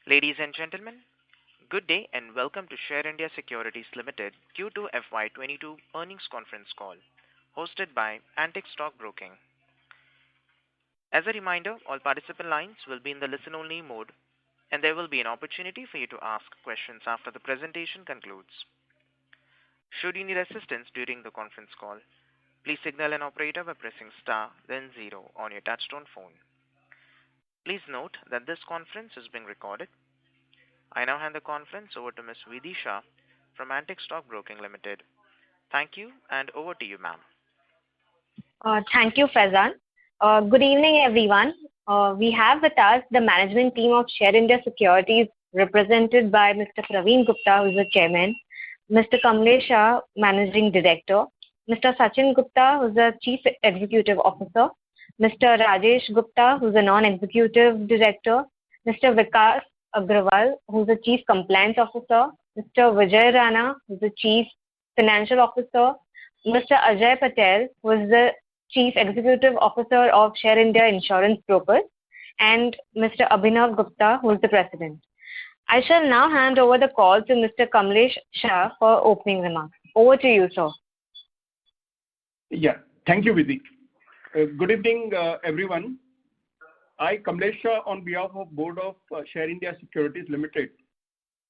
Ladies and gentlemen, good day and welcome to Share India Securities Limited Q2 FY22 earnings conference call, hosted by Antique Stock Broking. As a reminder, all participant lines will be in the listen-only mode, and there will be an opportunity for you to ask questions after the presentation concludes. Should you need assistance during the conference call, please signal an operator by pressing star, then zero on your touchtone phone. Please note that this conference is being recorded. I now hand the conference over to Ms. Vidhi Shah from Antique Stock Broking Limited. Thank you, and over to you, ma'am. Thank you, Faizan. Good evening, everyone. We have with us the management team of Share India Securities, represented by Mr. Praveen Gupta, who is the chairman, Mr. Kamlesh Shah, managing director, Mr. Sachin Gupta, who is the chief executive officer, Mr. Rajesh Gupta, who is a non-executive director, Mr. Vikas Agrawal, who is the chief compliance officer, Mr. Vijay Rana, who is the chief financial officer, Mr. Ajay Patel, who is the Chief Executive Officer of Share India Insurance Brokers, and Mr. Abhinav Gupta, who is the President. I shall now hand over the call to Mr. Kamlesh Shah for opening remarks. Over to you, sir. Yeah, thank you, Vidhi. Good evening, everyone. I, Kamlesh Shah, on behalf of Board of Share India Securities Limited,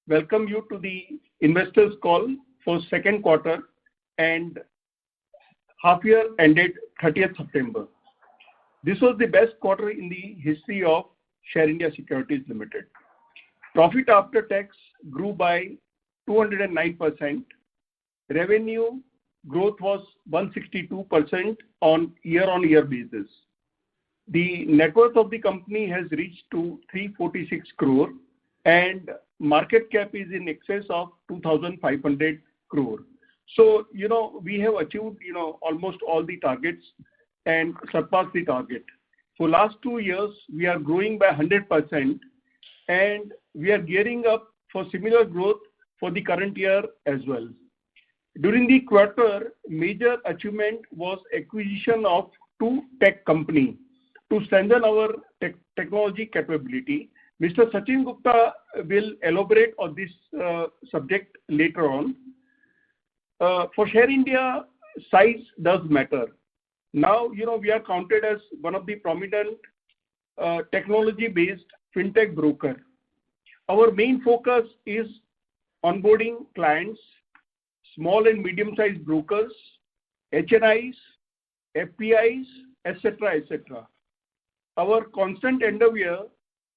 welcome you to the investors call for second quarter and half year ended 30th September. This was the best quarter in the history of Share India Securities Limited. Profit after tax grew by 209%. Revenue growth was 162% on year-on-year basis. The net worth of the company has reached to 346 crore and market cap is in excess of 2,500 crore. So, we have achieved, almost all the targets and surpassed the target. For last 2 years, we are growing by 100% and we are gearing up for similar growth for the current year as well. During the quarter, major achievement was acquisition of 2 tech companies to strengthen our technology capability. Mr. Sachin Gupta will elaborate on this subject later on. For Share India, size does matter. Now, we are counted as one of the prominent technology-based fintech broker. Our main focus is onboarding clients, small and medium-sized brokers, HNIs, FPIs, etc., etc. Our constant endeavor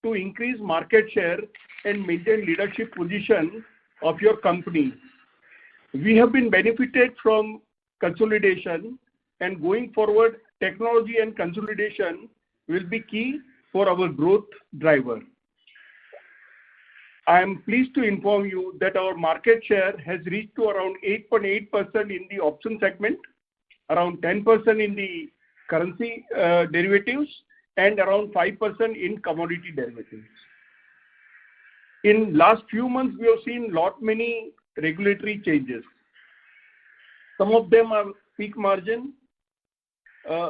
to increase market share and maintain leadership position of your company. We have been benefited from consolidation, and going forward, technology and consolidation will be key for our growth driver. I am pleased to inform you that our market share has reached to around 8.8% in the option segment, around 10% in the currency derivatives, and around 5% in commodity derivatives. In last few months, we have seen many regulatory changes. Some of them are peak margin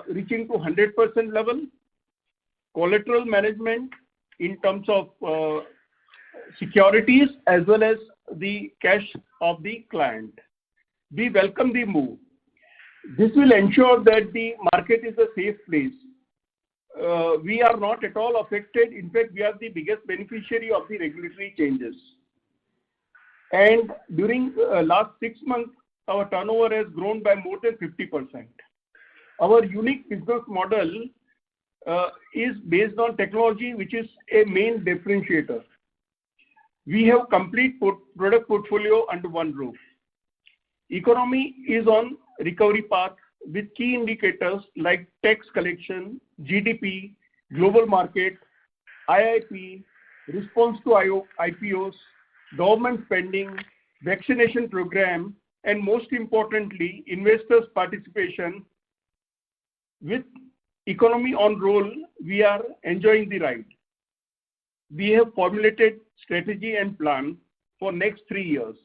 reaching to 100% level, collateral management in terms of securities as well as the cash of the client. We welcome the move. This will ensure that the market is a safe place. We are not at all affected. In fact, we are the biggest beneficiary of the regulatory changes. And during last 6 months, our turnover has grown by more than 50%. Our unique business model is based on technology, which is a main differentiator. We have complete product portfolio under one roof. Economy is on recovery path with key indicators like tax collection, GDP, global market, IIP, response to IPOs, government spending, vaccination program, and most importantly, investors' participation. With economy on roll, we are enjoying the ride. We have formulated strategy and plan for next 3 years.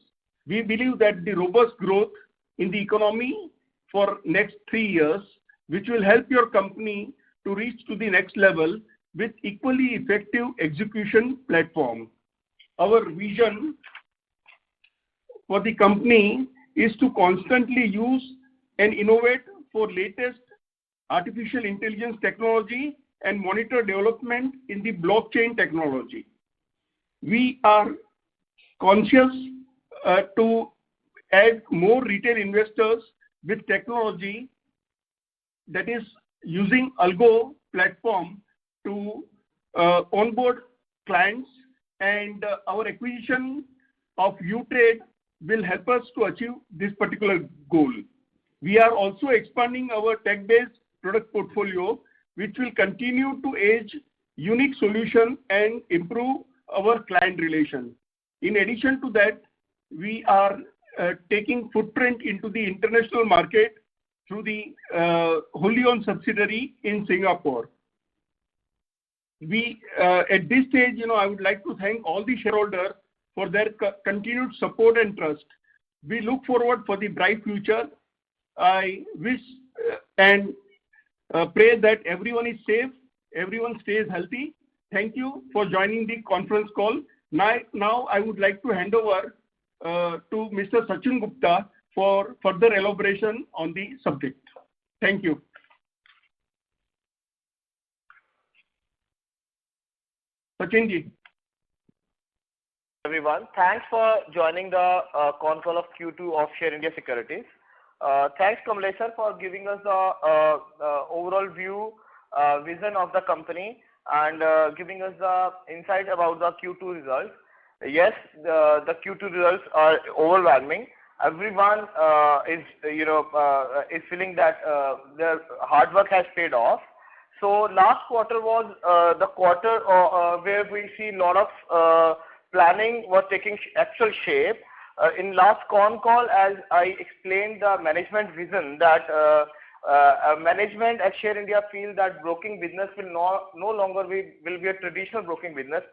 We believe that the robust growth in the economy for next 3 years, which will help your company to reach to the next level with equally effective execution platform. our vision for the company is to constantly use and innovate for latest artificial intelligence technology and monitor development in the blockchain technology. We are conscious to add more retail investors with technology that is using Algo platform to onboard clients, and our acquisition of uTrade will help us to achieve this particular goal. We are also expanding our tech-based product portfolio, which will continue to age unique solution and improve our client relation. In addition to that, we are taking footprint into the international market through the wholly owned subsidiary in Singapore. We at this stage, I would like to thank all the shareholders for their continued support and trust. We look forward for the bright future. I wish and pray that everyone is safe, everyone stays healthy. Thank you for joining the conference call. Now I would like to hand over to Mr. Sachin Gupta for further elaboration on the subject. Thank you. Sachin ji. Everyone, thanks for joining the con call of Q2 of Share India Securities. Thanks Kamlesh sir for giving us the overall view, vision of the company, and giving us the insight about the Q2 results. Yes, the Q2 results are overwhelming. Everyone is feeling that their hard work has paid off. So last quarter was the quarter where we see a lot of planning was taking actual shape. In last con call, as I explained the management vision, that management at Share India feel that broking business will no longer will be a traditional broking business.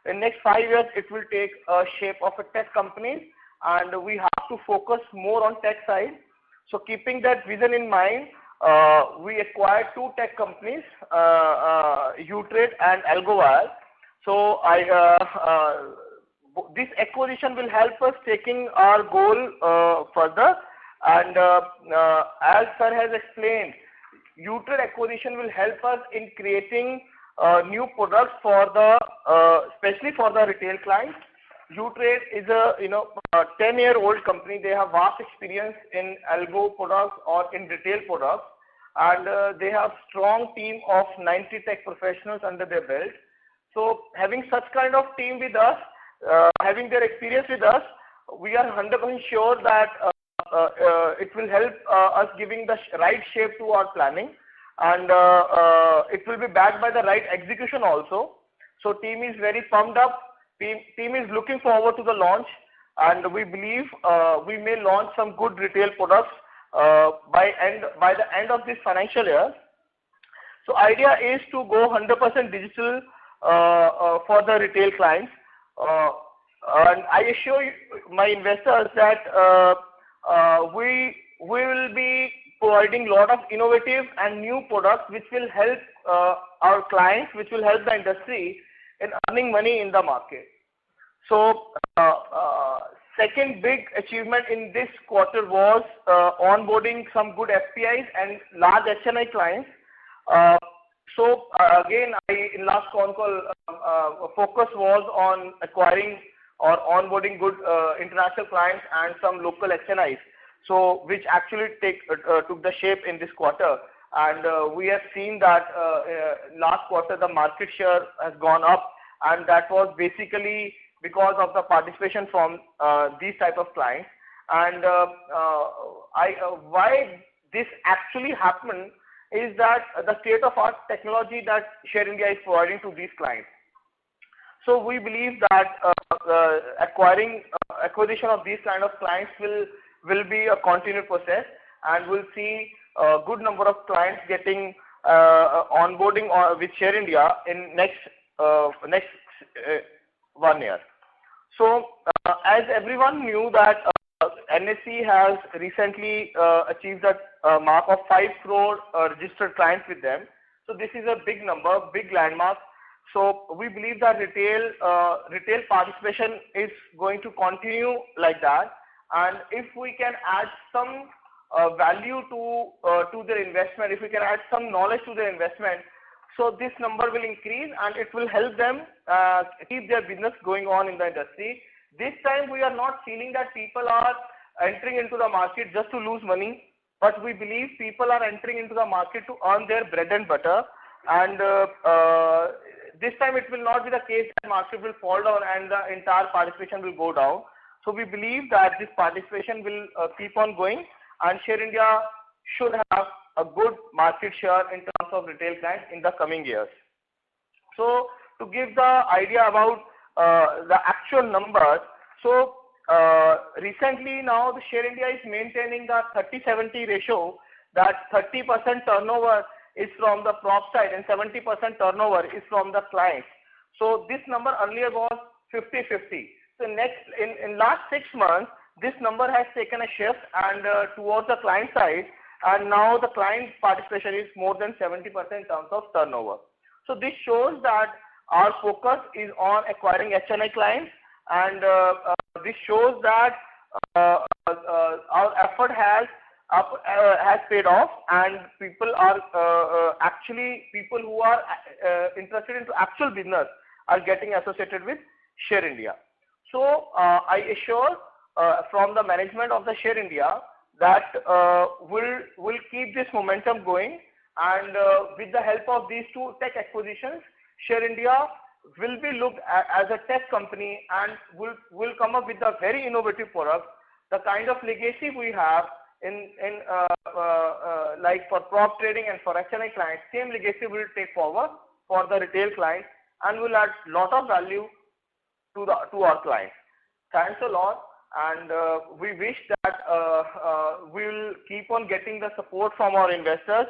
In next 5 years, it will take a shape of a tech company, and we have to focus more on tech side. So keeping that vision in mind, we acquired 2 tech companies, uTrade and AlgoWire. So this acquisition will help us taking our goal further, and as sir has explained, uTrade acquisition will help us in creating new products for the especially for the retail clients. uTrade is a 10-year-old company. They have vast experience in algo products or in retail products, and they have strong team of 90 tech professionals under their belt. So having such kind of team with us, having their experience with us, we are 100% sure that it will help us giving the right shape to our planning, and it will be backed by the right execution also. So team is very pumped up. Team is looking forward to the launch, and we believe we may launch some good retail products by the end of this financial year. So idea is to go 100% digital for the retail clients, and I assure you, my investors, that we will be providing a lot of innovative and new products which will help our clients, which will help the industry in earning money in the market. So second big achievement in this quarter was onboarding some good FPIs and large HNI clients. So again, in last con call, focus was on acquiring or onboarding good international clients and some local HNIs. So which actually took the shape in this quarter, and we have seen that last quarter the market share has gone up, and that was basically because of the participation from these type of clients. And why this actually happened is that the state-of-art technology that Share India is providing to these clients. So we believe that acquisition of these kind of clients will be a continued process, and we'll see a good number of clients getting onboarding with Share India in next 1 year. So as everyone knew that NSE has recently achieved a mark of 5 crore registered clients with them. So this is a big number, big landmark. So we believe that retail participation is going to continue like that, and if we can add some value to their investment, if we can add some knowledge to their investment, so this number will increase and it will help them keep their business going on in the industry. This time we are not feeling that people are entering into the market just to lose money, but we believe people are entering into the market to earn their bread and butter. And this time it will not be the case that market will fall down and the entire participation will go down. So we believe that this participation will keep on going, and Share India should have a good market share in terms of retail clients in the coming years. So to give the idea about the actual numbers, so recently now the Share India is maintaining the 30-70 ratio, that 30% turnover is from the prop side and 70% turnover is from the clients. So this number earlier was 50-50. So in last 6 months, this number has taken a shift and towards the client side, and now the client participation is more than 70% in terms of turnover. So this shows that our focus is on acquiring HNI clients, and this shows that our effort has paid off, and people are actually people who are interested into actual business are getting associated with Share India. So I assure from the management of the Share India that we'll keep this momentum going, and with the help of these two tech acquisitions, Share India will be looked at as a tech company and will come up with a very innovative product. The kind of legacy we have in like for prop trading and for HNI clients, same legacy will take forward for the retail clients and will add lot of value to our clients. Thanks a lot, and we wish that we will keep on getting the support from our investors.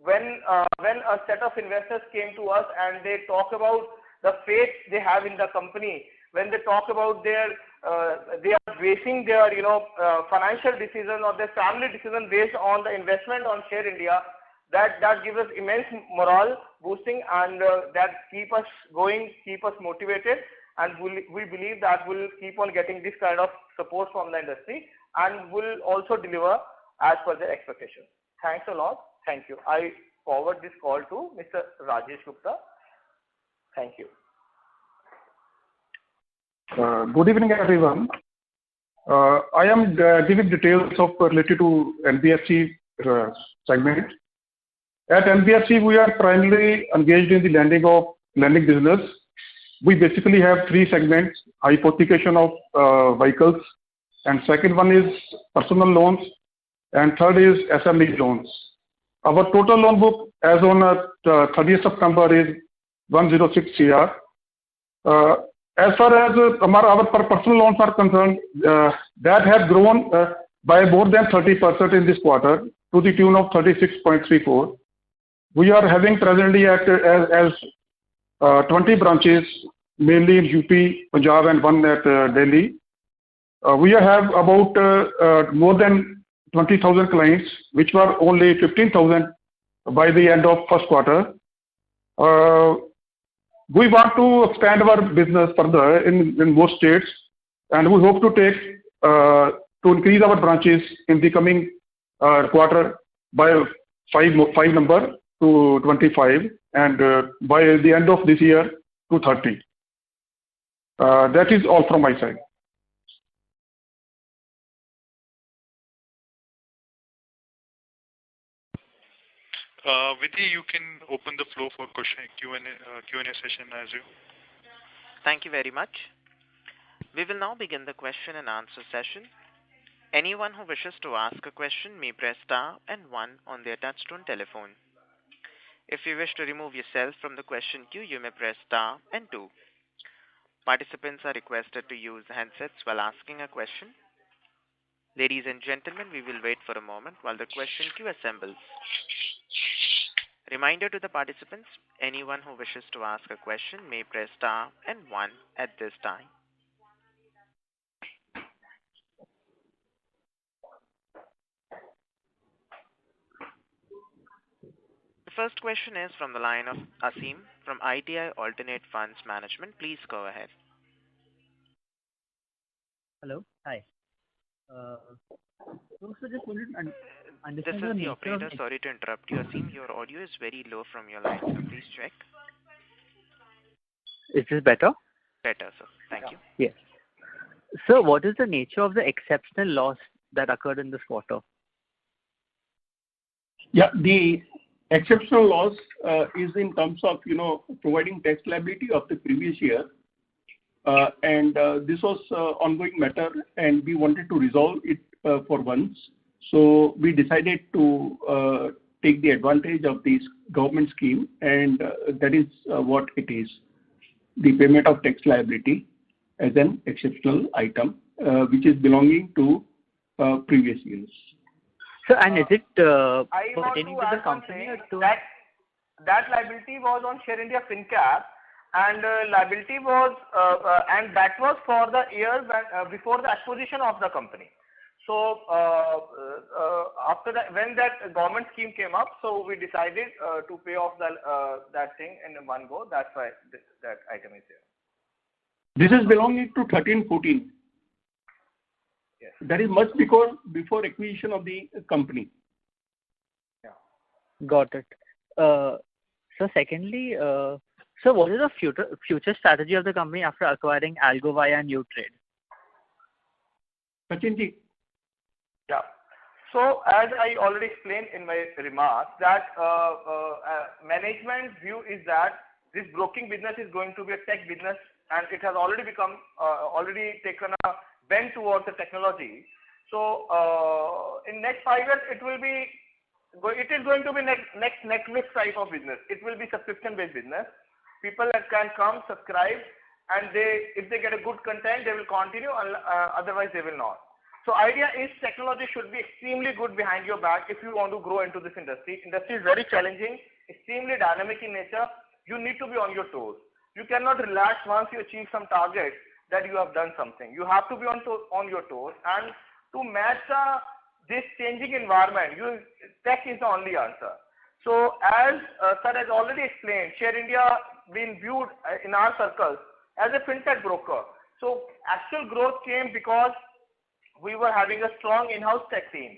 When a set of investors came to us and they talk about the faith they have in the company, when they talk about their they are basing their financial decision or their family decision based on the investment on Share India, that gives us immense morale boosting, and that keep us going, keep us motivated, and we believe that we'll keep on getting this kind of support from the industry and will also deliver as per their expectations. Thanks a lot. Thank you. I forward this call to Mr. Rajesh Gupta. Thank you. Good evening, everyone. I am giving details of related to NBFC segment. At NBFC, we are primarily engaged in the lending business. We basically have 3 segments: hypothecation of vehicles, and second one is personal loans, and third is SME loans. Our total loan book as on 30th September is 106 CR. As far as our personal loans are concerned, that have grown by more than 30% in this quarter to the tune of 36.34. We are having presently as 20 branches, mainly in UP, Punjab, and one at Delhi. We have about more than 20,000 clients, which were only 15,000 by the end of first quarter. We want to expand our business further in most states, and we hope to increase our branches in the coming quarter by 5 number to 25, and by the end of this year to 30. That is all from my side. Vidhi, you can open the floor for Q&A session as you. Thank you very much. We will now begin the question and answer session. Anyone who wishes to ask a question may press star and 1 on their touchtone telephone. If you wish to remove yourself from the question queue, you may press star and 2. Participants are requested to use handsets while asking a question. Ladies and gentlemen, we will wait for a moment while the question queue assembles. Reminder to the participants, anyone who wishes to ask a question may press star and 1 at this time. The First question is from the line of Asim from ITI Alternate Funds Management. Please go ahead. Hello. Hi. So just wanted to This understand the is the nature of operator. Sorry to interrupt you, Asim. Your audio is very low from your line, so please check. Is this better? Better, sir. Thank you. Yes. So what is the nature of the exceptional loss that occurred in this quarter? Yeah, the exceptional loss is in terms of, providing tax liability of the previous year. And this was ongoing matter, and we wanted to resolve it for once. So we decided to take the advantage of this government scheme, and that is what it is. The payment of tax liability as an exceptional item, which is belonging to previous years. So, and is it I want pertaining to to the add one company thing or to... that liability was on Share India FinCap, and liability was and that was for the year before the acquisition of the company. So after that, when that government scheme came up, so we decided to pay off that thing in one go. That's why that item is there. This is belonging to 13-14. Yes. That is much before acquisition of the company. Yeah. Got it. So secondly, so what is the future strategy of the company after acquiring AlgoVaya and Utrade? Sachinji. Yeah. So as I already explained in my remarks, that management view is that this broking business is going to be a tech business, and it has already become already taken a bend towards the technology. So in next 5 years, it is going to be next Netflix type of business. It will be subscription based business. People that can come, subscribe, and if they get a good content, they will continue, otherwise they will not. So idea is technology should be extremely good behind your back if you want to grow into this industry. Industry is very challenging, extremely dynamic in nature. You need to be on your toes. You cannot relax once you achieve some target that you have done something. You have to be on your toes, and to match this changing environment, tech is the only answer. So as sir has already explained, Share India been viewed in our circles as a fintech broker. So actual growth came because we were having a strong in-house tech team.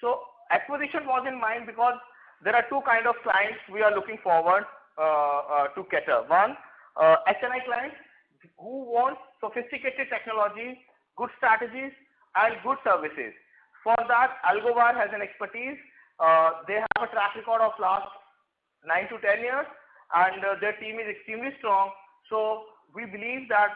So acquisition was in mind because there are two kind of clients we are looking forward to cater. One, HNI clients who want sophisticated technology, good strategies, and good services. For that, AlgoVaya has an expertise. They have a track record of last 9 to 10 years, and their team is extremely strong. So we believe that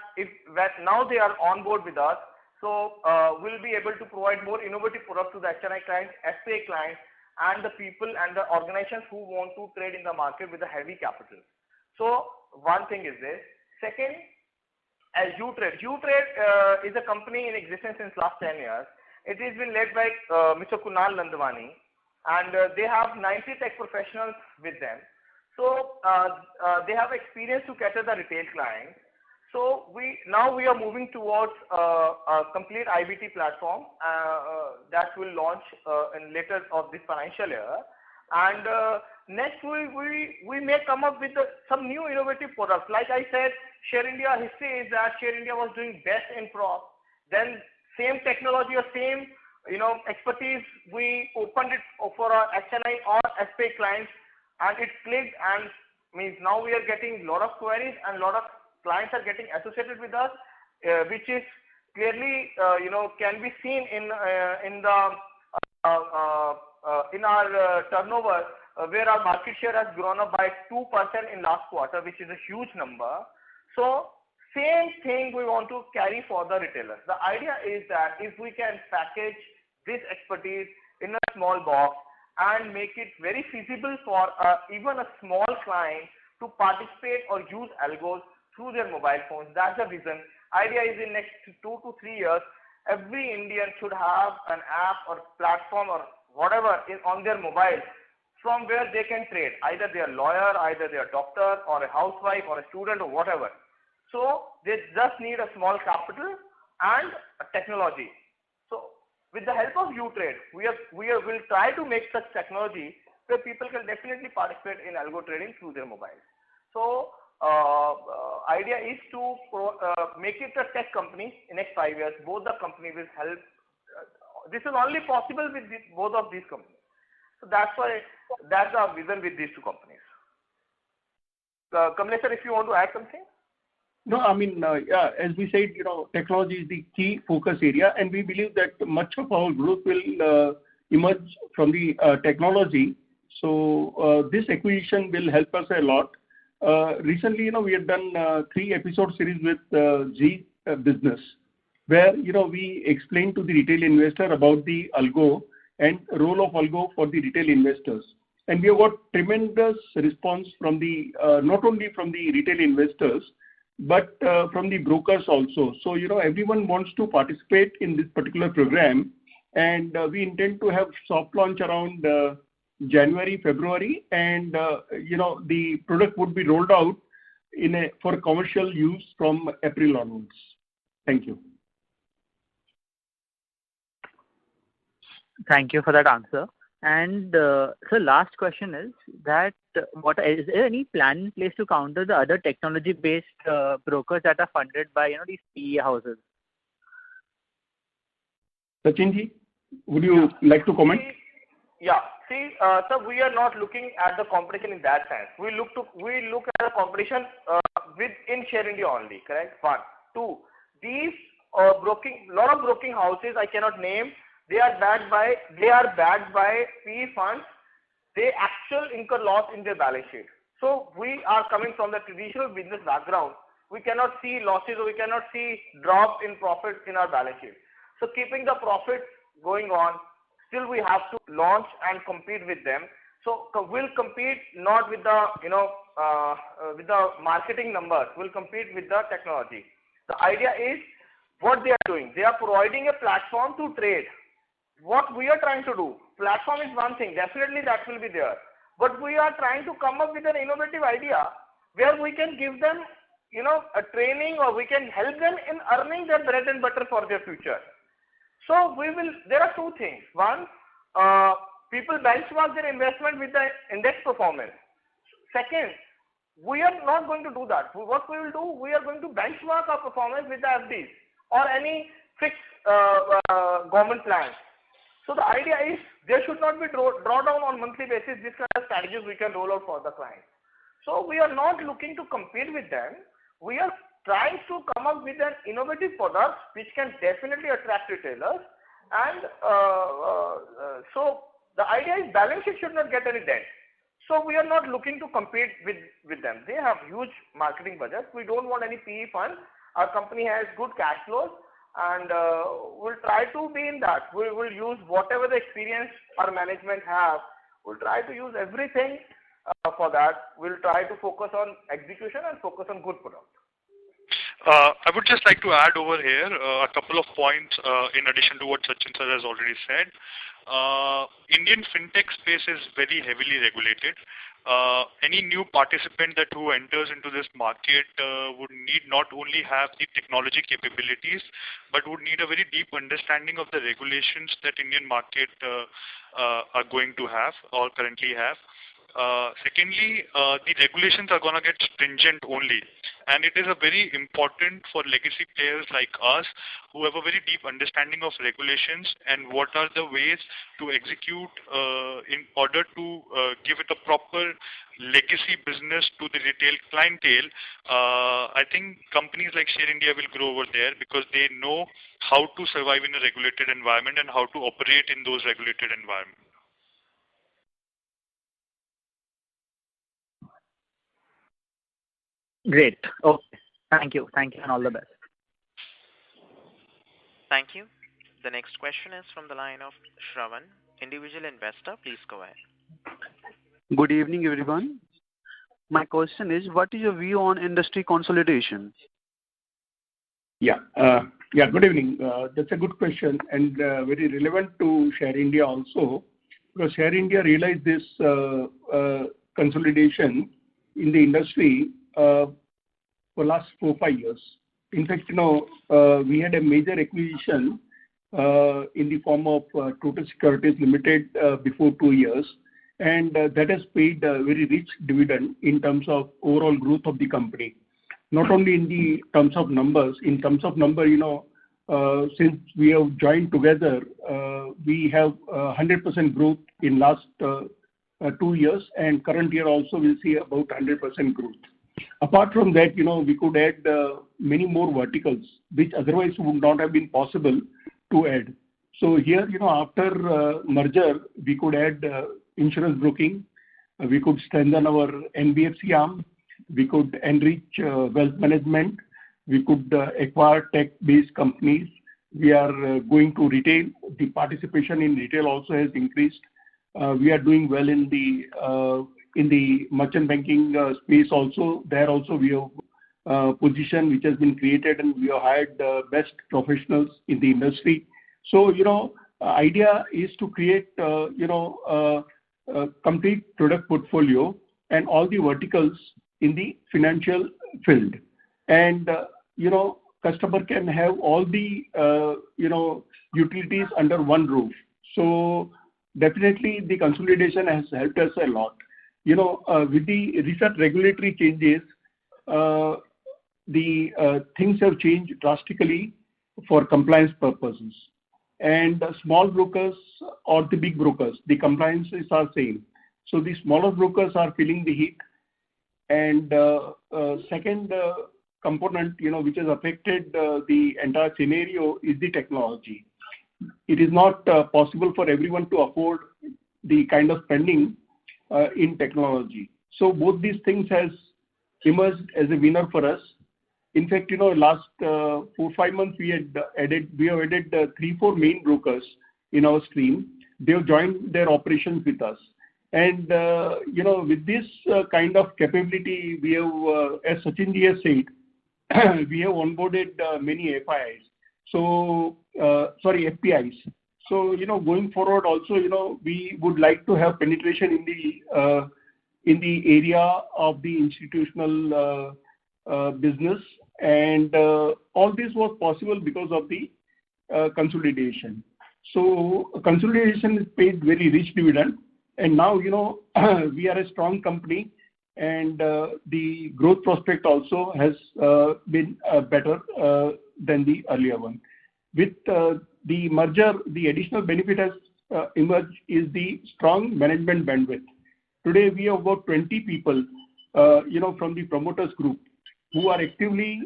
now they are on board with us, so we'll be able to provide more innovative products to the HNI clients, SPA clients, and the people and the organizations who want to trade in the market with a heavy capital. So one thing is this. Second, as Utrade. Utrade is a company in existence since last 10 years. It has been led by Mr. Kunal Nandwani, and they have 90 tech professionals with them. So they have experience to cater the retail clients. So now we are moving towards a complete IBT platform that will launch in later of this financial year. And next we may come up with some new innovative products. Like I said, Share India history is that Share India was doing best in prop. Then same technology or same expertise, we opened it for our HNI or SPA clients, and it clicked, and means now we are getting a lot of queries and a lot of clients are getting associated with us, which is clearly can be seen in our turnover, where our market share has grown up by 2% in last quarter, which is a huge number. So same thing we want to carry for the retailers. The idea is that if we can package this expertise in a small box and make it very feasible for even a small client to participate or use algos through their mobile phones. That's the vision. Idea is in next 2 to 3 years, every Indian should have an app or platform or whatever on their mobile from where they can trade. Either they are lawyer, either they are doctor or a housewife or a student or whatever. So they just need a small capital and a technology. So with the help of Utrade, we will try to make such technology where people can definitely participate in algo trading through their mobiles. So idea is to make it a tech company in next 5 years. Both the company will help. This is only possible with both of these companies. So that's why that's our vision with these two companies. Kamlesh sir, if you want to add something. No, I mean, yeah, as we said, technology is the key focus area, and we believe that much of our growth will emerge from the technology. So this acquisition will help us a lot. Recently, we have done 3-episode series with G Business, where we explained to the retail investor about the algo and role of algo for the retail investors. And we have got tremendous response from the not only from the retail investors, but from the brokers also. So, everyone wants to participate in this particular program, and we intend to have soft launch around January, February, and the product would be rolled out for commercial use from April onwards. Thank you. Thank you for that answer. And so last question is that is there any plan in place to counter the other technology-based brokers that are funded by these PE houses? Sachinji, would you like to comment? Yeah. See, sir, we are not looking at the competition in that sense. We look at the competition within Share India only. Correct? 1, 2. These lot of broking houses I cannot name. They are backed by PE funds. They actually incur loss in their balance sheet. So we are coming from the traditional business background. We cannot see losses or we cannot see drop in profit in our balance sheet. So keeping the profit going on, still we have to launch and compete with them. So we'll compete not with the with the marketing numbers. We'll compete with the technology. The idea is what they are doing. They are providing a platform to trade. What we are trying to do, platform is one thing, definitely that will be there. But we are trying to come up with an innovative idea where we can give them, a training, or we can help them in earning their bread and butter for their future. So there are two things. One, people benchmark their investment with the index performance. Second, we are not going to do that. What we will do, we are going to benchmark our performance with the FDs or any fixed government plans. So the idea is there should not be drawdown on monthly basis. These kind of strategies we can roll out for the client. So we are not looking to compete with them. We are trying to come up with an innovative product which can definitely attract retailers. And so the idea is balance sheet should not get any dent. So we are not looking to compete with them. They have huge marketing budgets. We don't want any PE funds. Our company has good cash flows. And we'll try to be in that. We will use whatever the experience our management have. We'll try to use everything for that. We'll try to focus on execution and focus on good product. I would just like to add over here a couple of points in addition to what Sachin sir has already said. Indian fintech space is very heavily regulated. Any new participant who enters into this market would need not only have the technology capabilities, but would need a very deep understanding of the regulations that Indian market are going to have or currently have. Secondly, the regulations are going to get stringent only, and it is a very important for legacy players like us who have a very deep understanding of regulations and what are the ways to execute in order to give it a proper legacy business to the retail clientele. I think companies like Share India will grow over there because they know how to survive in a regulated environment and how to operate in those regulated environments. Great. Okay. Thank you, and all the best. Thank you. The next question is from the line of Shravan, individual investor. Please go ahead. Good evening, everyone. My question is, what is your view on industry consolidation? Yeah. Good evening. That's a good question and very relevant to Share India also, because Share India realized this consolidation in the industry for last 4-5 years. In fact, we had a major acquisition in the form of Total Securities Limited before 2 years, and that has paid a very rich dividend in terms of overall growth of the company. Not only in the terms of numbers, in terms of number, since we have joined together, we have 100% growth in last 2 years, and current year also we'll see about 100% growth. Apart from that, we could add many more verticals, which otherwise would not have been possible to add. So here, after merger, we could add insurance broking, we could strengthen our NBFC arm, we could enrich wealth management, we could acquire tech-based companies. We are going to retail. The participation in retail also has increased. We are doing well in the merchant banking space also. There also we have a position which has been created, and we have hired the best professionals in the industry. So, idea is to create, a complete product portfolio and all the verticals in the financial field. And, customer can have all the, utilities under one roof. So definitely the consolidation has helped us a lot. With the recent regulatory changes, the things have changed drastically for compliance purposes. And small brokers or the big brokers, the compliances are same. So the smaller brokers are feeling the heat. And second component, which has affected the entire scenario is the technology. It is not possible for everyone to afford the kind of spending in technology. So both these things has emerged as a winner for us. In fact, last 4-5 months we have added 3-4 main brokers in our stream. They have joined their operations with us. And, with this kind of capability, we have, as Sachin has said, we have onboarded many FIIs. So, FPIs. So, going forward also, we would like to have penetration in the area of the institutional business. And all this was possible because of the consolidation. So, consolidation has paid very rich dividend. And now, we are a strong company, and the growth prospect also has been better than the earlier one. With the merger, the additional benefit has emerged is the strong management bandwidth. Today, we have about 20 people, from the promoters group who are actively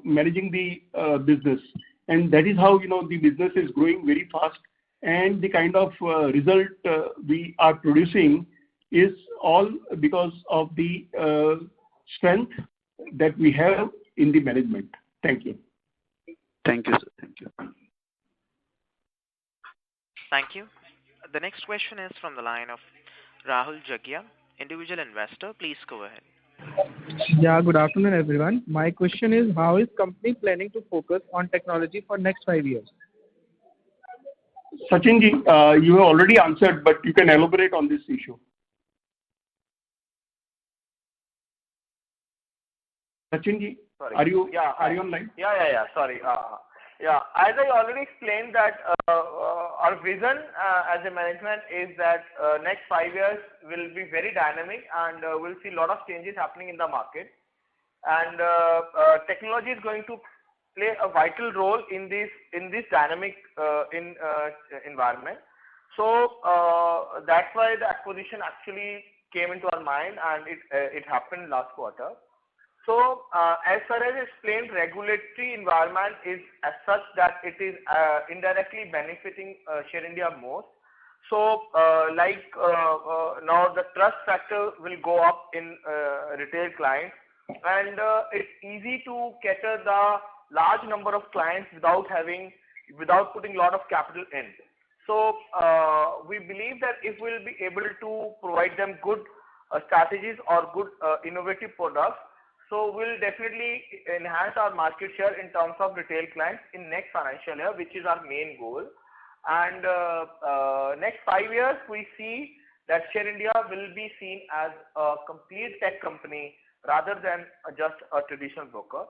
managing the business. And that is how, the business is growing very fast. And the kind of result we are producing is all because of the strength that we have in the management. Thank you. Thank you, sir. Thank you. Thank you. The next question is from the line of Rahul Jagia, individual investor. Please go ahead. Yeah, good afternoon, everyone. My question is, how is company planning to focus on technology for next 5 years? Sachinji, you have already answered, but you can elaborate on this issue. Sachinji, sorry. Are you online? Yeah. Sorry. As I already explained that our vision as a management is that next 5 years will be very dynamic, and we'll see a lot of changes happening in the market. And technology is going to play a vital role in this dynamic environment. So that's why the acquisition actually came into our mind, and it happened last quarter. So as far as explained, regulatory environment is as such that it is indirectly benefiting Share India most. So now the trust factor will go up in retail clients, and it's easy to cater the large number of clients without putting a lot of capital in. So we believe that if we'll be able to provide them good strategies or good innovative products, so we'll definitely enhance our market share in terms of retail clients in next financial year, which is our main goal. And next 5 years, we see that Share India will be seen as a complete tech company rather than just a traditional broker.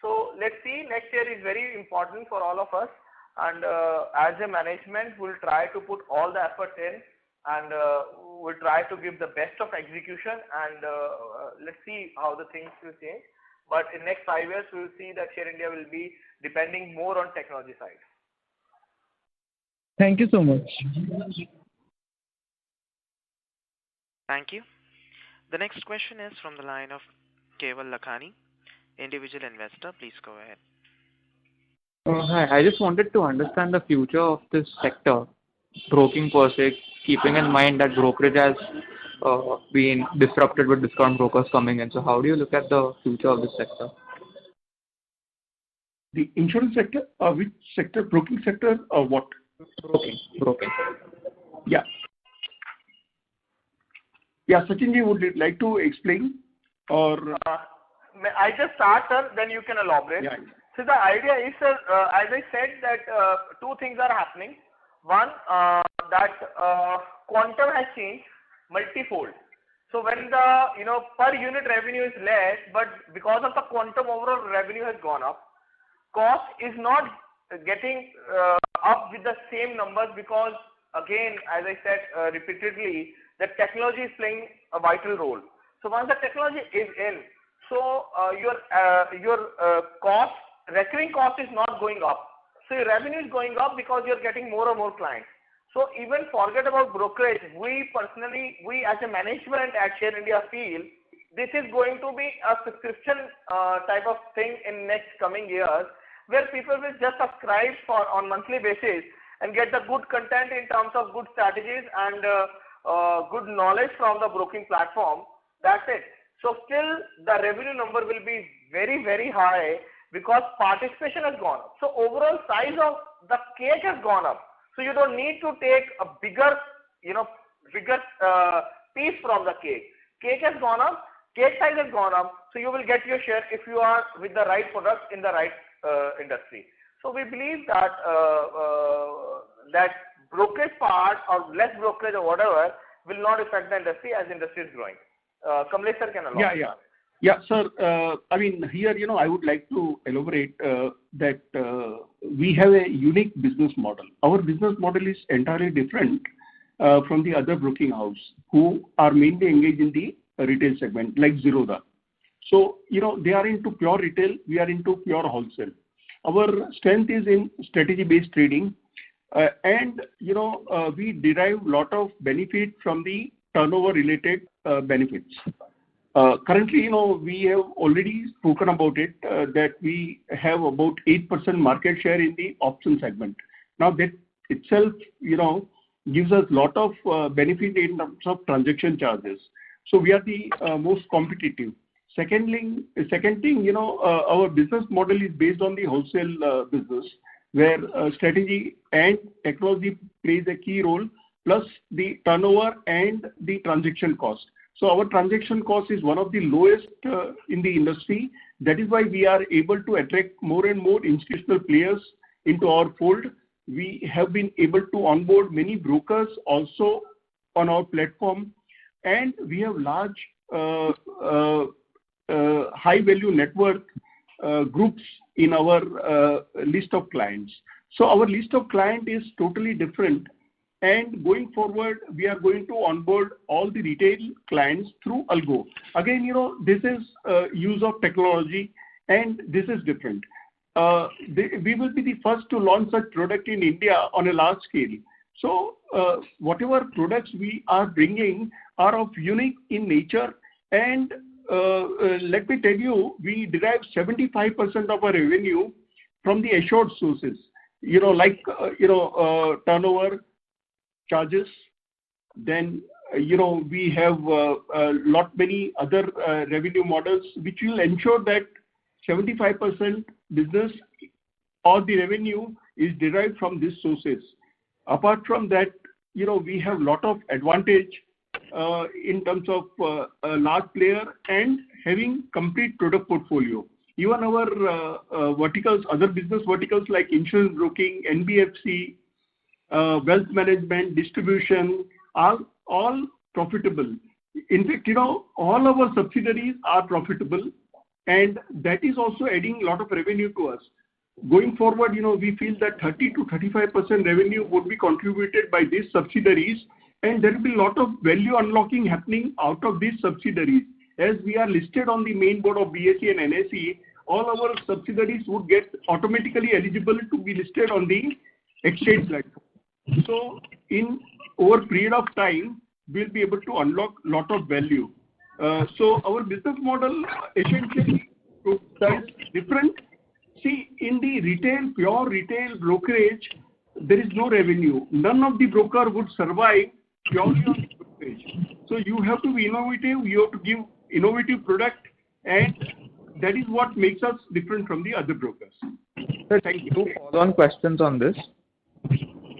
So let's see, next year is very important for all of us, and as a management, we'll try to put all the effort in and we'll try to give the best of execution, and let's see how the things will change. But in next 5 years, we will see that Share India will be depending more on technology side. Thank you so much. Thank you. The next question is from the line of Keval Lakhani, individual investor. Please go ahead. Hi, I just wanted to understand the future of this sector, broking per se, keeping in mind that brokerage has been disrupted with discount brokers coming in. So how do you look at the future of this sector? The insurance sector, which sector? Broking sector or what? Broking. Yeah. Yeah, Sachinji, would you like to explain? Or I just start, sir, then you can elaborate. Yeah. So the idea is, sir, as I said, that two things are happening. One, that quantum has changed multifold. So when the per unit revenue is less, but because of the quantum, overall revenue has gone up. Cost is not getting up with the same numbers because, again, as I said repeatedly, that technology is playing a vital role. So once the technology is in, so your cost, recurring cost is not going up. So your revenue is going up because you're getting more and more clients. So even forget about brokerage. We personally, as a management at Share India feel this is going to be a subscription type of thing in next coming years, where people will just subscribe on monthly basis and get the good content in terms of good strategies and good knowledge from the broking platform. That's it. So still the revenue number will be very, very high because participation has gone up. So overall size of the cake has gone up. So you don't need to take a bigger piece from the cake. Cake has gone up, cake size has gone up. So you will get your share if you are with the right product in the right industry. So we believe that that brokerage part or less brokerage or whatever will not affect the industry as industry is growing. Kamlesh sir can elaborate. Yeah, sir. I mean, here, I would like to elaborate that we have a unique business model. Our business model is entirely different from the other broking house who are mainly engaged in the retail segment, like Zerodha. So, they are into pure retail, we are into pure wholesale. Our strength is in strategy-based trading, and, we derive a lot of benefit from the turnover-related benefits. Currently, we have already spoken about it, that we have about 8% market share in the option segment. Now, that itself, gives us a lot of benefit in terms of transaction charges. So we are the most competitive. Second thing, our business model is based on the wholesale business, where strategy and technology plays a key role, plus the turnover and the transaction cost. So our transaction cost is one of the lowest in the industry. That is why we are able to attract more and more institutional players into our fold. We have been able to onboard many brokers also on our platform, and we have large high value network groups in our list of clients. So our list of client is totally different. And going forward, we are going to onboard all the retail clients through Algo. Again, this is use of technology, and this is different. We will be the first to launch such product in India on a large scale. So whatever products we are bringing are of unique in nature, and let me tell you, we derive 75% of our revenue from the assured sources. Turnover charges. Then we have many other revenue models which will ensure that 75% business or the revenue is derived from these sources. Apart from that, we have lot of advantage in terms of a large player and having complete product portfolio. Even our verticals, other business verticals like insurance broking, NBFC, wealth management, distribution, are all profitable. In fact, all our subsidiaries are profitable, and that is also adding a lot of revenue to us. Going forward, we feel that 30 to 35% revenue would be contributed by these subsidiaries, and there will be a lot of value unlocking happening out of these subsidiaries. As we are listed on the main board of BSE and NSE, all our subsidiaries would get automatically eligible to be listed on the exchange platform. So in over a period of time, we'll be able to unlock a lot of value. So our business model essentially is different. See, in the retail, pure retail brokerage, there is no revenue. None of the broker would survive purely on brokerage. So you have to be innovative, you have to give innovative product, and that is what makes us different from the other brokers. Sir, thank you. 2 follow-on questions on this.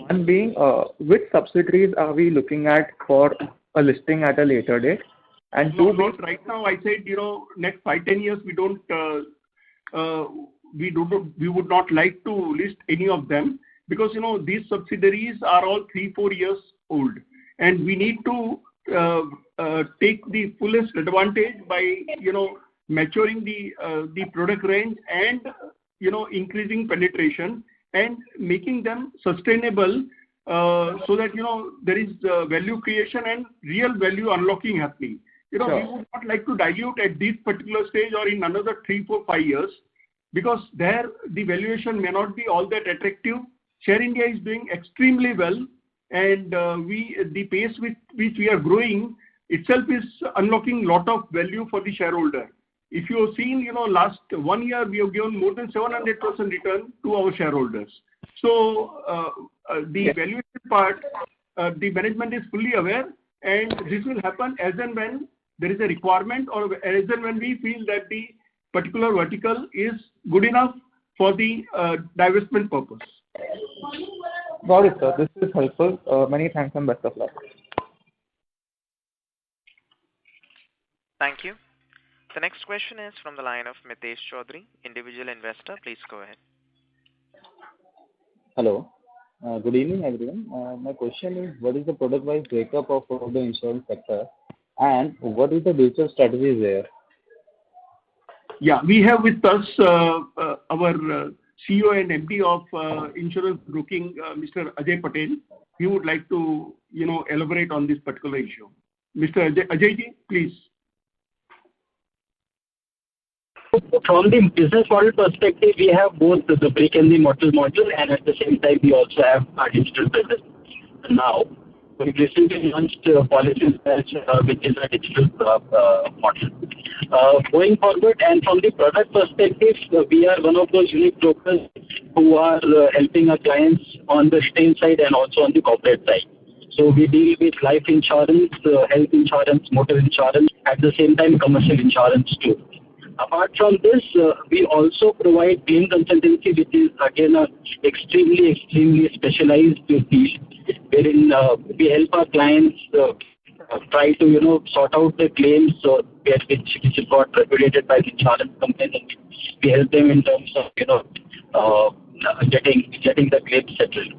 One being, which subsidiaries are we looking at for a listing at a later date? And no, two, not right now. I said, next 5-10 years, we would not like to list any of them, because these subsidiaries are all 3-4 years old, and we need to take the fullest advantage by maturing the product range and increasing penetration and making them sustainable, so that there is value creation and real value unlocking happening. Sure. We would not like to dilute at this particular stage or in another 3, 4, 5 years, because there the valuation may not be all that attractive. Share India is doing extremely well, and the pace with which we are growing itself is unlocking a lot of value for the shareholder. If you have seen, last 1 year we have given more than 700% return to our shareholders. So the valuation part, the management is fully aware, and this will happen as and when there is a requirement, or as and when we feel that the particular vertical is good enough for the divestment purpose. Got it, sir. This is helpful. Many thanks and best of luck. Thank you. The next question is from the line of Mitesh Chaudhary, individual investor. Please go ahead. Hello. Good evening, everyone. My question is, what is the product-wise breakup of the insurance sector, and what is the digital strategy there? Yeah, we have with us our CEO and MD of insurance broking, Mr. Ajay Patel. He would like to, elaborate on this particular issue. Mr. Ajay, please. From the business model perspective, we have both the brick and the mortar model, and at the same time, we also have our digital business now. We recently launched Policy Search, which is a digital model. Going forward, and from the product perspective, we are one of those unique brokers who are helping our clients on the retail side and also on the corporate side. So we deal with life insurance, health insurance, motor insurance, at the same time commercial insurance too. Apart from this, we also provide claim consultancy, which is again a extremely specialized field, wherein we help our clients try to sort out the claims which got regulated by the insurance company. We help them in terms of getting the claim settled.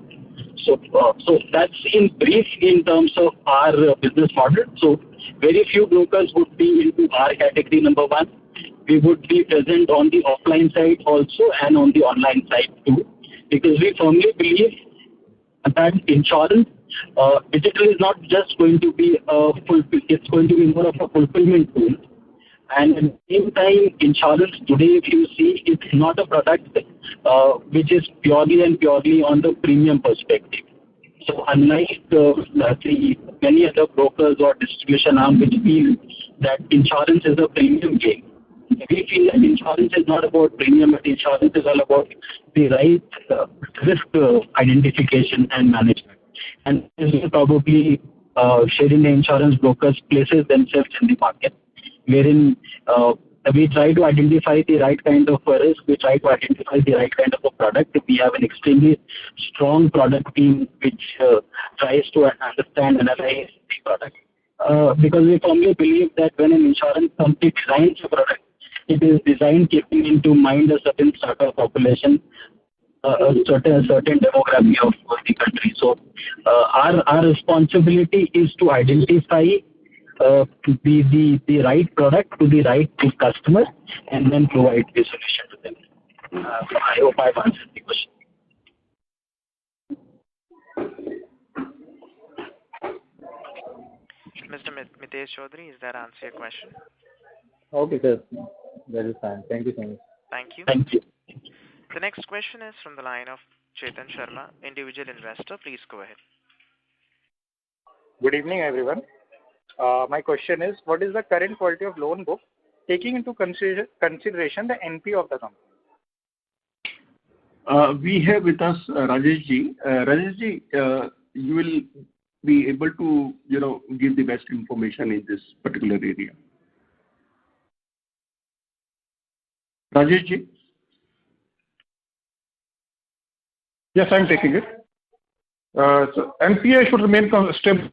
So that's in brief in terms of our business model. So very few brokers would be into our category number one. We would be present on the offline side also and on the online side too, because we firmly believe that insurance, digital is not just going to be it's going to be more of a fulfillment tool. And at the same time, insurance today, if you see, it's not a product which is purely on the premium perspective. So unlike the many other brokers or distribution arm which feel that insurance is a premium game, we feel that insurance is not about premium, but insurance is all about the right risk identification and management. And this is probably Share India Insurance Brokers places themselves in the market, wherein we try to identify the right kind of risk, we try to identify the right kind of a product. We have an extremely strong product team which tries to understand and analyze the product. Because we firmly believe that when an insurance company designs a product, it is designed keeping into mind a certain sort of population, a certain demography of the country. So our responsibility is to identify the right product to the right customer and then provide the solution to them. I hope I've answered the question. Mr. Mitesh Chaudhary, is that answer your question? Okay, sir. That is fine. Thank you so much. Thank you. Thank you. The next question is from the line of Chetan Sharma, individual investor. Please go ahead. Good evening, everyone. My question is, what is the current quality of loan book, taking into consideration the NP of the company? We have with us Rajesh ji. Rajesh ji, you will be able to, give the best information in this particular area. Rajesh ji? Yes, I'm taking it. So NPA should remain stable.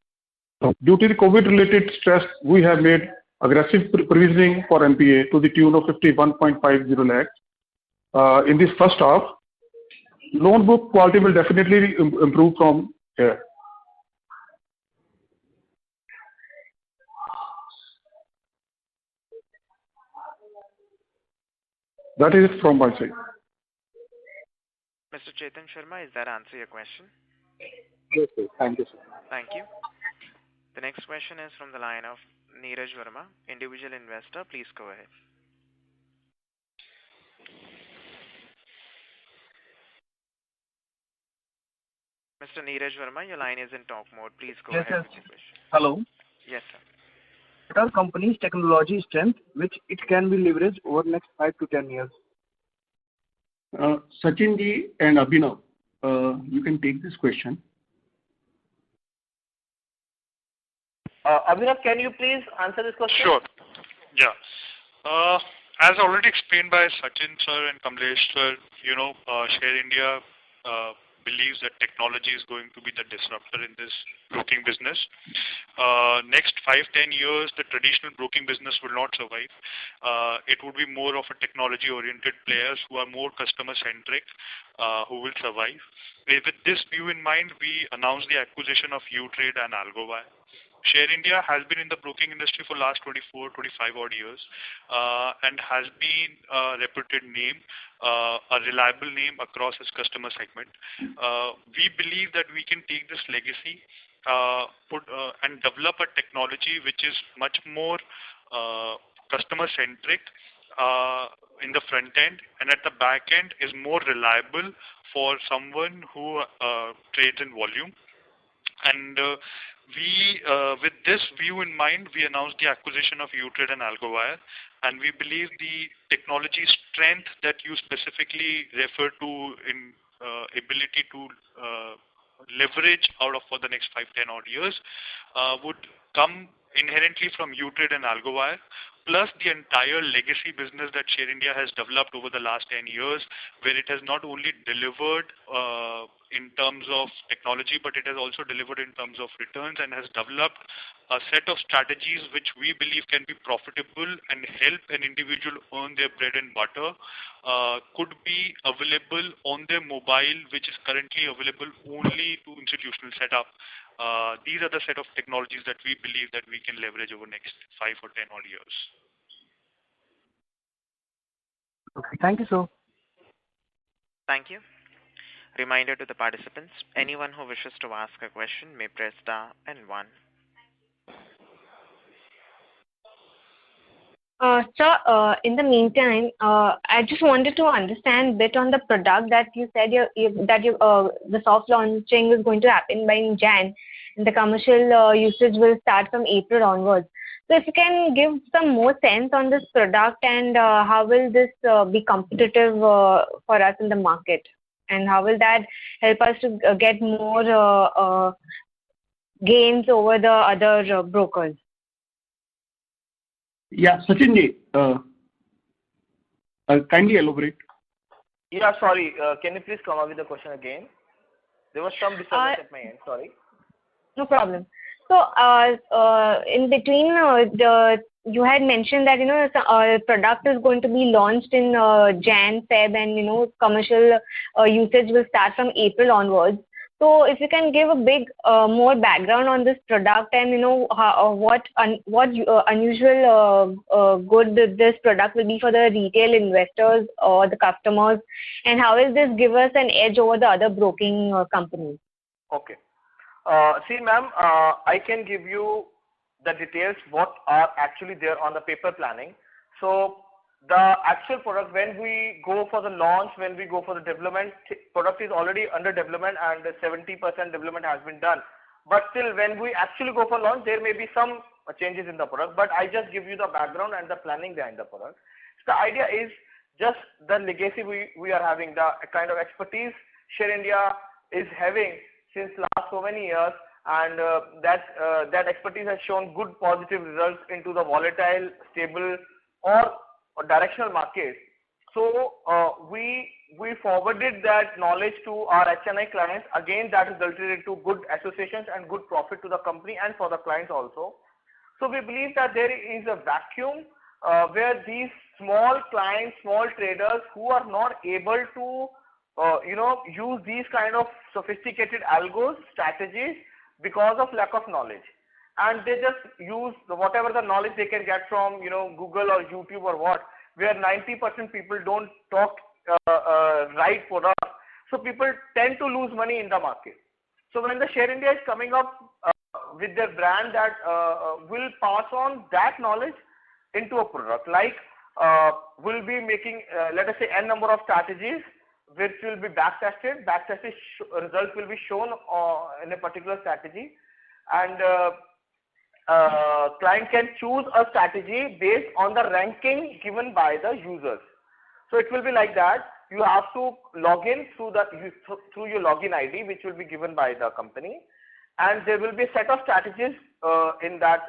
Due to the COVID-related stress, we have made aggressive provisioning for NPA to the tune of 51.50 lakhs. In this first half, loan book quality will definitely improve from here. That is it from my side. Mr. Chetan Sharma, is that answer your question? Yes, sir. Thank you, sir. Thank you. The next question is from the line of Neeraj Verma, individual investor. Please go ahead. Mr. Neeraj Verma, your line is in talk mode. Please go ahead with your question. Hello. Yes, sir. What are company's technology strength which it can be leveraged over next 5 to 10 years? Sachin ji and Abhinav, you can take this question. Abhinav, can you please answer this question? Sure. Yeah. As already explained by Sachin sir and Kamlesh sir, Share India believes that technology is going to be the disruptor in this broking business. Next 5-10 years, the traditional broking business will not survive. It would be more of a technology-oriented players who are more customer-centric who will survive. With this view in mind, we announced the acquisition of UTrade and AlgoWire. Share India has been in the broking industry for last 24, 25 odd years and has been a reputed name, a reliable name across its customer segment. We believe that we can take this legacy and develop a technology which is much more customer-centric in the front end, and at the back end is more reliable for someone who trades in volume. And with this view in mind, we announced the acquisition of UTrade and AlgoWire, and we believe the technology strength that you specifically refer to in ability to leverage out of for the next 5-10 odd years would come inherently from UTrade and AlgoWire, plus the entire legacy business that Share India has developed over the last 10 years, where it has not only delivered in terms of technology, but it has also delivered in terms of returns and has developed a set of strategies which we believe can be profitable and help an individual earn their bread and butter, could be available on their mobile, which is currently available only to institutional setup. These are the set of technologies that we believe that we can leverage over next 5 or 10 odd years. Okay, thank you, sir. Thank you. Reminder to the participants, anyone who wishes to ask a question may press star and 1. Sir, in the meantime, I just wanted to understand a bit on the product that you said the soft launching is going to happen by Jan, and the commercial usage will start from April onwards. So if you can give some more sense on this product and how will this be competitive for us in the market, and how will that help us to get more gains over the other brokers? Yeah, Sachin ji, kindly elaborate. Yeah, sorry. Can you please come up with the question again? There was some disturbance at my end. Sorry. No problem. So, in between, you had mentioned that product is going to be launched in Jan, Feb, and commercial usage will start from April onwards. So, if you can give a big more background on this product and what unusual good this product will be for the retail investors or the customers, and how will this give us an edge over the other broking companies? Okay. See, ma'am, I can give you the details what are actually there on the paper planning. So the actual product, when we go for the launch, when we go for the development, product is already under development and 70% development has been done. But still, when we actually go for launch, there may be some changes in the product. But I just give you the background and the planning behind the product. So the idea is just the legacy we are having, the kind of expertise Share India is having since last so many years, and that expertise has shown good positive results into the volatile, stable or directional market. So we forwarded that knowledge to our HNI clients. Again, that resulted into good associations and good profit to the company and for the clients also. So we believe that there is a vacuum where these small clients, small traders who are not able to use these kind of sophisticated algos, strategies because of lack of knowledge. And they just use whatever the knowledge they can get from, Google or YouTube or what, where 90% people don't talk right product. So people tend to lose money in the market. So when the Share India is coming up with their brand that will pass on that knowledge into a product, like we'll be making, let us say, n number of strategies which will be back-tested. Back-tested results will be shown in a particular strategy, and client can choose a strategy based on the ranking given by the users. So it will be like that. You have to log in through your login ID, which will be given by the company, and there will be a set of strategies in that.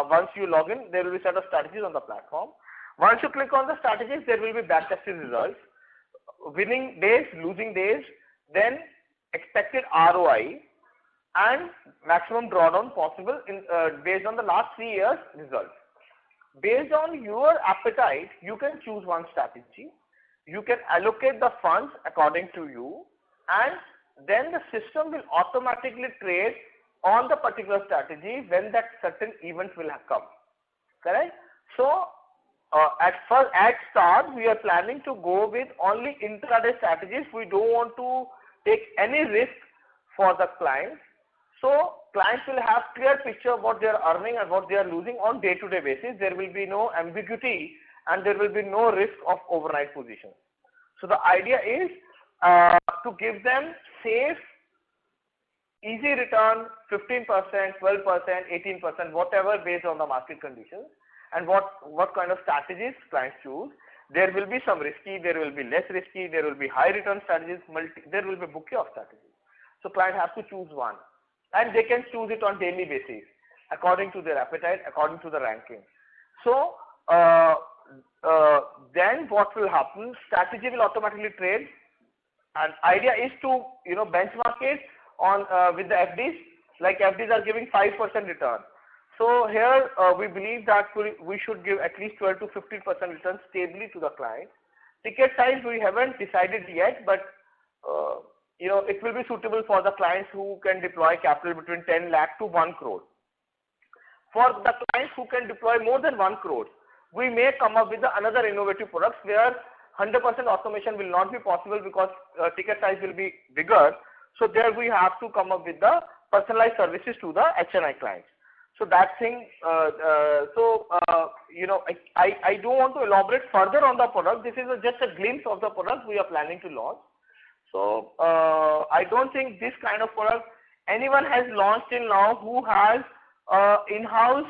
Once you log in, there will be a set of strategies on the platform. Once you click on the strategies, there will be back-tested results, winning days, losing days, then expected ROI, and maximum drawdown possible based on the last 3 years results. Based on your appetite, you can choose one strategy. You can allocate the funds according to you, and then the system will automatically trade on the particular strategy when that certain event will have come. Correct? So at start, we are planning to go with only intraday strategies. We don't want to take any risk for the clients. So clients will have clear picture of what they are earning and what they are losing on day-to-day basis. There will be no ambiguity and there will be no risk of overnight positions. So the idea is to give them safe, easy return, 15%, 12%, 18%, whatever, based on the market conditions and what kind of strategies clients choose. There will be some risky, there will be less risky, there will be high return strategies, there will be a bouquet of strategies. So client has to choose one, and they can choose it on daily basis according to their appetite, according to the ranking. So then what will happen? Strategy will automatically trade, and idea is to benchmark it on with the FDs. Like FDs are giving 5% return. So here we believe that we should give at least 12 to 15% return stably to the client. Ticket size we haven't decided yet, but it will be suitable for the clients who can deploy capital between 10 lakh to 1 crore. For the clients who can deploy more than 1 crore, we may come up with another innovative products where 100% automation will not be possible because ticket size will be bigger. So there we have to come up with the personalized services to the HNI clients. So that thing, I don't want to elaborate further on the product. This is just a glimpse of the product we are planning to launch. So I don't think this kind of product anyone has launched till now who has in-house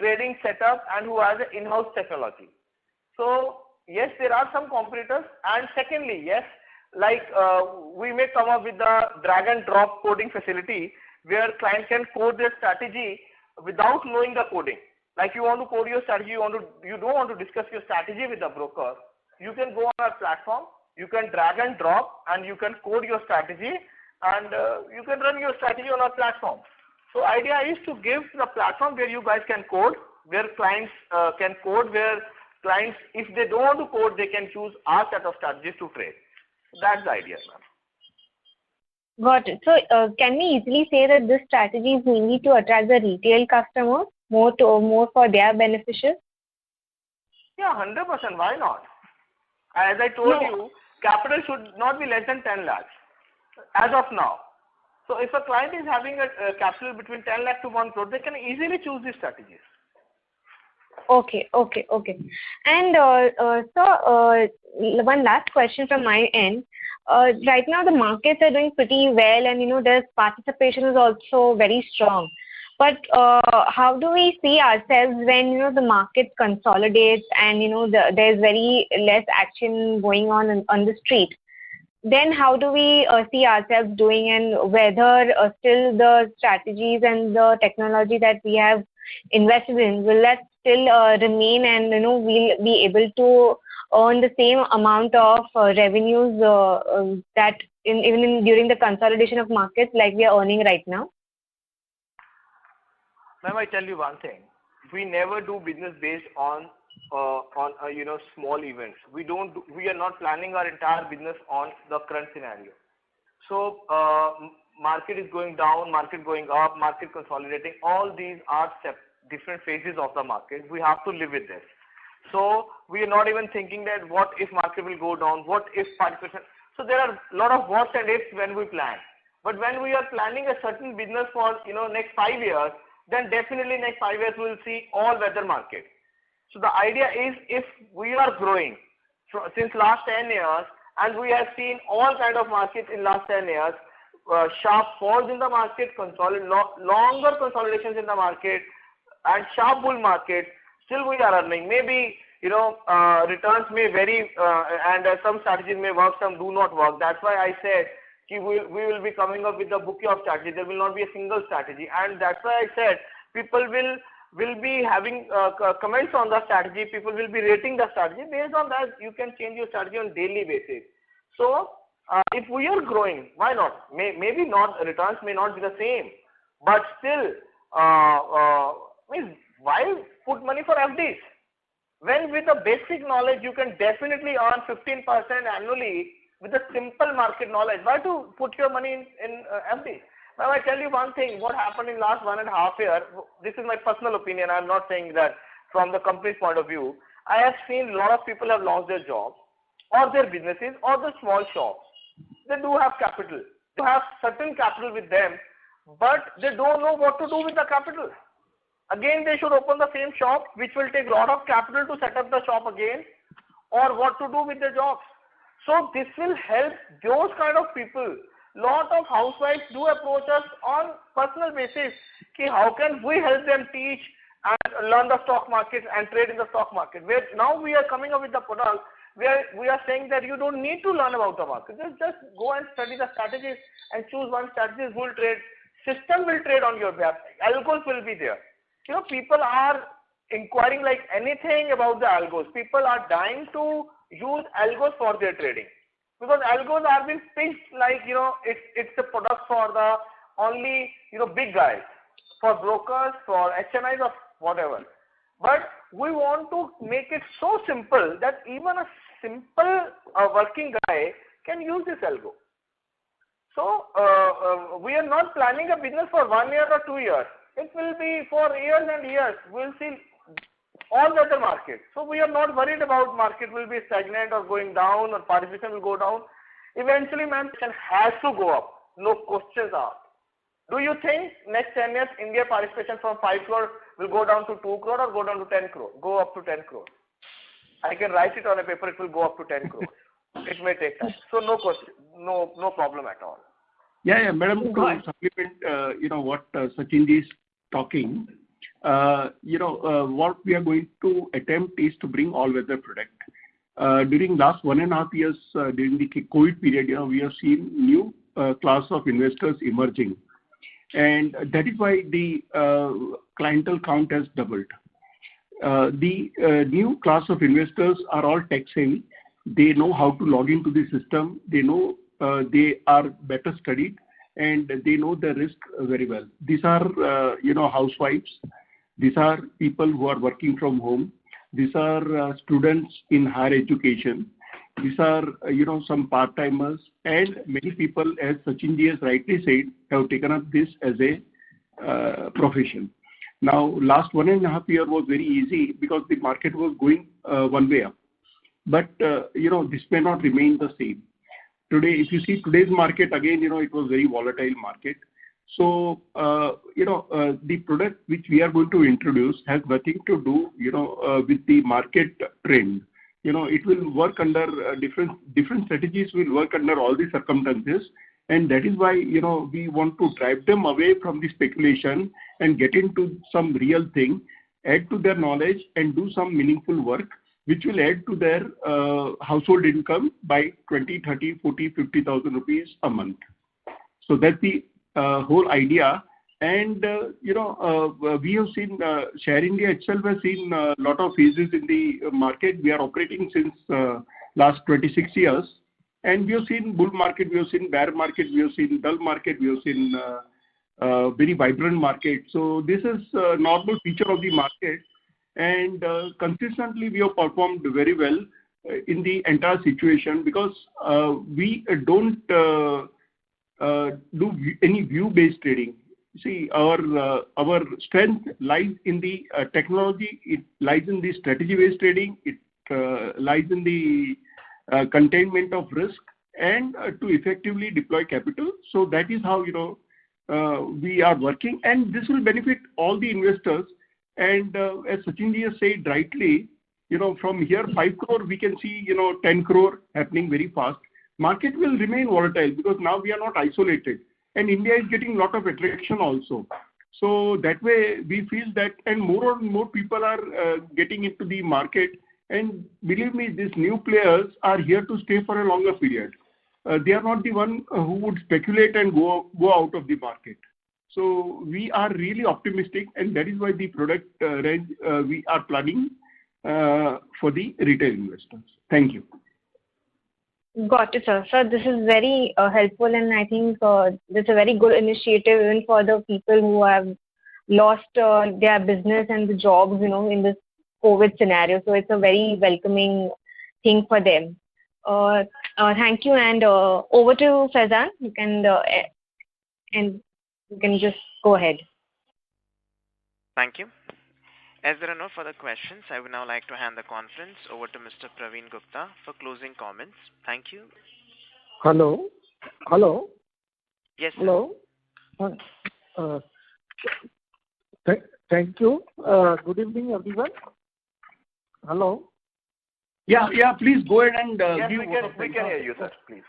trading setup and who has an in-house technology. So yes, there are some competitors, and secondly, yes, like we may come up with the drag and drop coding facility where client can code their strategy without knowing the coding. Like you want to code your strategy, you don't want to discuss your strategy with the broker. You can go on our platform, you can drag and drop, and you can code your strategy, and you can run your strategy on our platform. So idea is to give the platform where you guys can code, where clients can code, where clients, if they don't want to code, they can choose our set of strategies to trade. That's the idea, ma'am. Got it. So can we easily say that this strategy is mainly to attract the retail customers, more for their beneficial? Yeah, 100%. Why not? As I told you, capital should not be less than 10 lakhs as of now. So if a client is having a capital between 10 lakh to 1 crore, they can easily choose these strategies. Okay. And one last question from my end. Right now the markets are doing pretty well, and their participation is also very strong. But how do we see ourselves when the market consolidates and there's very less action going on the street? Then how do we see ourselves doing, and whether still the strategies and the technology that we have invested in, will that still remain, and we'll be able to earn the same amount of revenues that during the consolidation of markets like we are earning right now? Ma'am, I tell you one thing. We never do business based on small events. We are not planning our entire business on the current scenario. So market is going down, market going up, market consolidating. All these are different phases of the market. We have to live with this. So we are not even thinking that what if market will go down, what if 5%. So there are a lot of whats and ifs when we plan. But when we are planning a certain business for next 5 years, then definitely next 5 years we will see all weather market. So the idea is, if we are growing since last 10 years, and we have seen all kind of markets in last 10 years, sharp falls in the market, longer consolidations in the market, and sharp bull market, still we are earning. Maybe returns may vary, and some strategies may work, some do not work. That's why I said we will be coming up with a bouquet of strategy. There will not be a single strategy, and that's why I said people will be having comments on the strategy. People will be rating the strategy. Based on that, you can change your strategy on daily basis. So if we are growing, why not? Maybe not, returns may not be the same, but still, why put money for FDs? When with the basic knowledge you can definitely earn 15% annually with a simple market knowledge. Why to put your money in FDs? Now I tell you one thing, what happened in last 1.5 years, this is my personal opinion, I am not saying that from the company's point of view. I have seen a lot of people have lost their jobs, or their businesses, or the small shops. They do have capital. They have certain capital with them, but they don't know what to do with the capital. Again, they should open the same shop, which will take a lot of capital to set up the shop again, or what to do with their jobs. So this will help those kind of people. Lot of housewives do approach us on personal basis. How can we help them teach and learn the stock market and trade in the stock market? Where now we are coming up with the product where we are saying that you don't need to learn about the market. Just go and study the strategies and choose one strategy. Will trade. System will trade on your behalf. Algos will be there. People are inquiring like anything about the algos. People are dying to use algos for their trading, because algos are being pitched like it's a product for the only big guys, for brokers, for HNIs, or whatever. But we want to make it so simple that even a simple working guy can use this algo. So we are not planning a business for 1 year or 2 years. It will be for years and years. We'll see all the other markets. So we are not worried about market will be stagnant or going down or participation will go down. Eventually, participation has to go up. No questions asked. Do you think next 10 years India participation from 5 crore will go down to 2 crore or go down to 10 crore? Go up to 10 crore. I can write it on a paper. It will go up to 10 crore. It may take time. So no question, no problem at all. Yeah, madam. To supplement, what Sachin is talking. What we are going to attempt is to bring all-weather product. During last 1.5 years, during the COVID period, we have seen new class of investors emerging, and that is why the clientele count has doubled. The new class of investors are all tech-savvy. They know how to log into the system. They know they are better studied, and they know the risk very well. These are, housewives. These are people who are working from home. These are students in higher education. These are, some part-timers, and many people, as Sachin ji has rightly said, have taken up this as a profession. Now, last 1.5 years was very easy because the market was going one way up. But, this may not remain the same. today, if you see today's market, again, it was very volatile market. So, the product which we are going to introduce has nothing to do, with the market trend. It will work under different strategies will work under all the circumstances. And that is why, we want to drive them away from the speculation and get into some real thing, add to their knowledge and do some meaningful work, which will add to their household income by 20, 30, 40, 50,000 rupees a month. So that's the whole idea. And, we have seen, Share India itself has seen a lot of phases in the market. We are operating since last 26 years. And we have seen bull market, we have seen bear market, we have seen dull market, we have seen very vibrant market. So this is a normal feature of the market. And consistently we have performed very well in the entire situation because we don't do any view-based trading. See, our strength lies in the technology, it lies in the strategy-based trading, it lies in the containment of risk and to effectively deploy capital. So that is how, we are working, and this will benefit all the investors. And as Sachin ji has said rightly, from here 5 crore we can see 10 crore happening very fast. Market will remain volatile because now we are not isolated, and India is getting a lot of attraction also. So that way we feel that, and more and more people are getting into the market. And believe me, these new players are here to stay for a longer period. They are not the one who would speculate and go out of the market. So we are really optimistic, and that is why the product range we are planning for the retail investors. Thank you. Got it, sir. Sir, this is very helpful, and I think this is a very good initiative even for the people who have lost their business and the jobs, in this COVID scenario. So it's a very welcoming thing for them. Thank you, and over to Faizan. You can just go ahead. Thank you. As there are no further questions, I would now like to hand the conference over to Mr. Praveen Gupta for closing comments. Thank you. Hello. Yes, sir. Hello. Thank you. Good evening, everyone. Hello. Yeah. Please go ahead and Yes, give. we can hear you, sir. Please.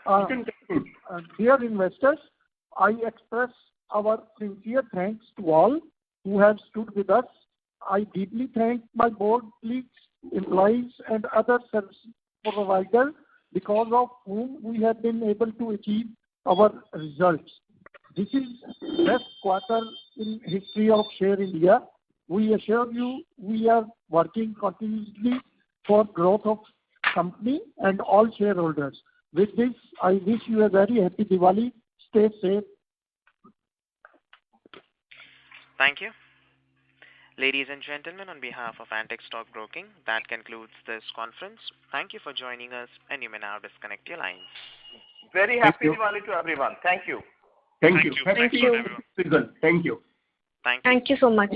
Dear investors, I express our sincere thanks to all who have stood with us. I deeply thank my board colleagues, employees, and other service providers because of whom we have been able to achieve our results. This is best quarter in history of Share India. We assure you we are working continuously for growth of company and all shareholders. With this, I wish you a very happy Diwali. Stay safe. Thank you. Ladies and gentlemen, on behalf of Antique Stock Broking, that concludes this conference. Thank you for joining us, and you may now disconnect your lines. Very happy Diwali to everyone. Thank you. Thank you. Thank you. Thank you. Thank you so much. Thank you so much.